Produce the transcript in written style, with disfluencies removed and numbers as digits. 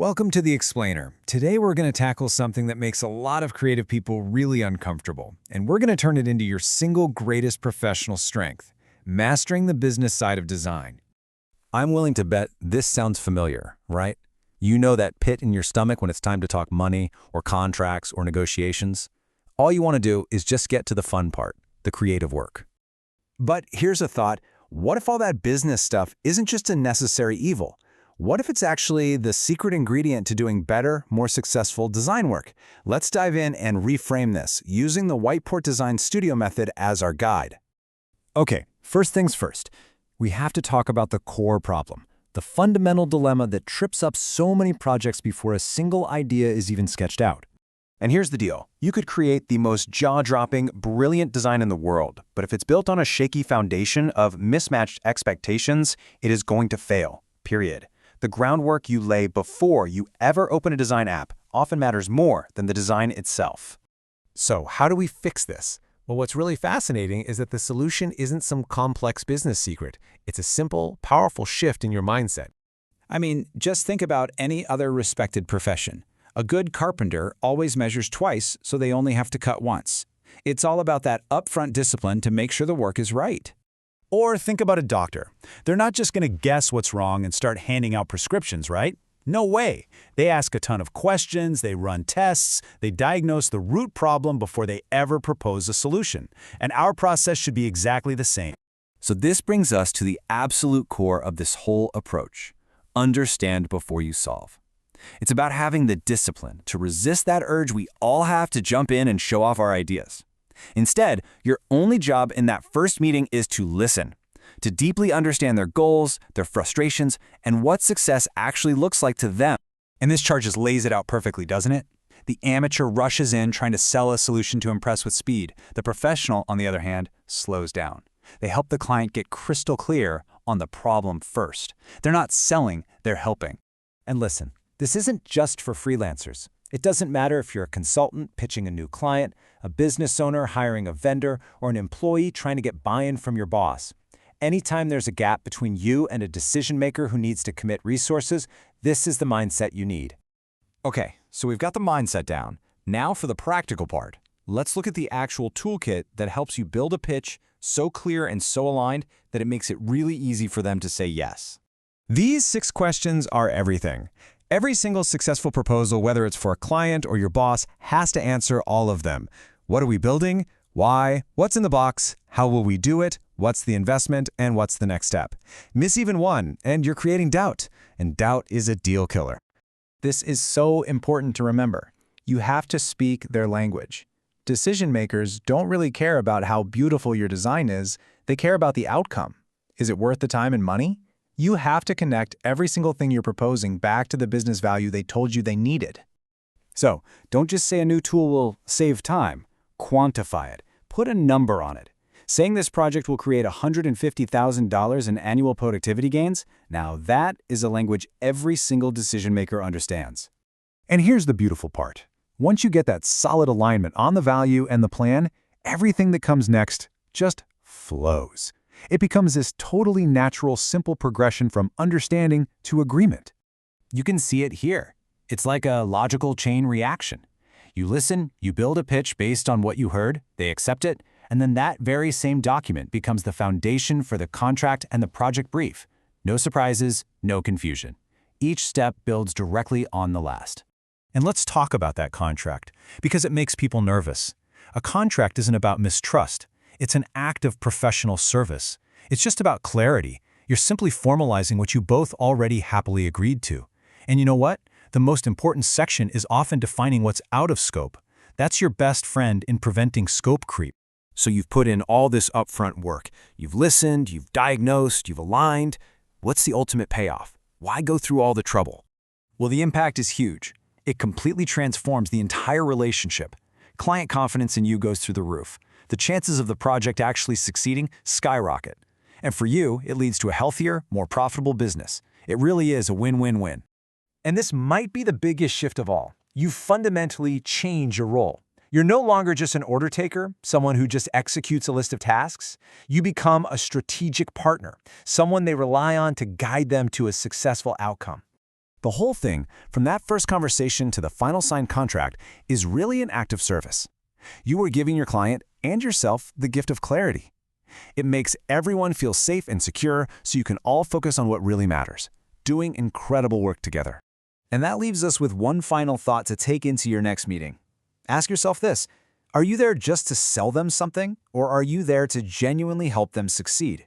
Welcome to The Explainer. Today we're going to tackle something that makes a lot of creative people really uncomfortable, and we're going to turn it into your single greatest professional strength, mastering the business side of design. I'm willing to bet this sounds familiar, right? You know that pit in your stomach when it's time to talk money or contracts or negotiations? All you want to do is just get to the fun part, the creative work. But here's a thought. What if all that business stuff isn't just a necessary evil? What if it's actually the secret ingredient to doing better, more successful design work? Let's dive in and reframe this, using the Whiteport Design Studio method as our guide. Okay, first things first. We have to talk about the core problem, the fundamental dilemma that trips up so many projects before a single idea is even sketched out. And here's the deal. You could create the most jaw-dropping, brilliant design in the world, but if it's built on a shaky foundation of mismatched expectations, it is going to fail, period. The groundwork you lay before you ever open a design app often matters more than the design itself. So how do we fix this? Well, what's really fascinating is that the solution isn't some complex business secret. It's a simple, powerful shift in your mindset. I mean, just think about any other respected profession. A good carpenter always measures twice, so they only have to cut once. It's all about that upfront discipline to make sure the work is right. Or think about a doctor. They're not just going to guess what's wrong and start handing out prescriptions, right? No way. They ask a ton of questions, they run tests, they diagnose the root problem before they ever propose a solution. And our process should be exactly the same. So this brings us to the absolute core of this whole approach. Understand before you solve. It's about having the discipline to resist that urge we all have to jump in and show off our ideas. Instead, your only job in that first meeting is to listen, to deeply understand their goals, their frustrations, and what success actually looks like to them. And this chart just lays it out perfectly, doesn't it? The amateur rushes in trying to sell a solution to impress with speed. The professional, on the other hand, slows down. They help the client get crystal clear on the problem first. They're not selling, they're helping. And listen, this isn't just for freelancers. It doesn't matter if you're a consultant pitching a new client, a business owner hiring a vendor, or an employee trying to get buy-in from your boss. Anytime there's a gap between you and a decision maker who needs to commit resources, this is the mindset you need. Okay, so we've got the mindset down. Now for the practical part. Let's look at the actual toolkit that helps you build a pitch so clear and so aligned that it makes it really easy for them to say yes. These 6 questions are everything. Every single successful proposal, whether it's for a client or your boss, has to answer all of them. What are we building? Why? What's in the box? How will we do it? What's the investment? And what's the next step? Miss even one, and you're creating doubt. And doubt is a deal killer. This is so important to remember. You have to speak their language. Decision makers don't really care about how beautiful your design is. They care about the outcome. Is it worth the time and money? You have to connect every single thing you're proposing back to the business value they told you they needed. So, don't just say a new tool will save time. Quantify it. Put a number on it. Saying this project will create $150,000 in annual productivity gains, now that is a language every single decision maker understands. And here's the beautiful part. Once you get that solid alignment on the value and the plan, everything that comes next just flows. It becomes this totally natural, simple progression from understanding to agreement. You can see it here. It's like a logical chain reaction. You listen, you build a pitch based on what you heard, they accept it, and then that very same document becomes the foundation for the contract and the project brief. No surprises, no confusion. Each step builds directly on the last. And let's talk about that contract, because it makes people nervous. A contract isn't about mistrust. It's an act of professional service. It's just about clarity. You're simply formalizing what you both already happily agreed to. And you know what? The most important section is often defining what's out of scope. That's your best friend in preventing scope creep. So you've put in all this upfront work. You've listened, you've diagnosed, you've aligned. What's the ultimate payoff? Why go through all the trouble? Well, the impact is huge. It completely transforms the entire relationship. Client confidence in you goes through the roof. The chances of the project actually succeeding skyrocket. And for you, it leads to a healthier, more profitable business. It really is a win-win-win. And this might be the biggest shift of all. You fundamentally change your role. You're no longer just an order taker, someone who just executes a list of tasks. You become a strategic partner, someone they rely on to guide them to a successful outcome. The whole thing, from that first conversation to the final signed contract, is really an act of service. You are giving your client and yourself the gift of clarity. It makes everyone feel safe and secure so you can all focus on what really matters, doing incredible work together. And that leaves us with one final thought to take into your next meeting. Ask yourself this: are you there just to sell them something, or are you there to genuinely help them succeed?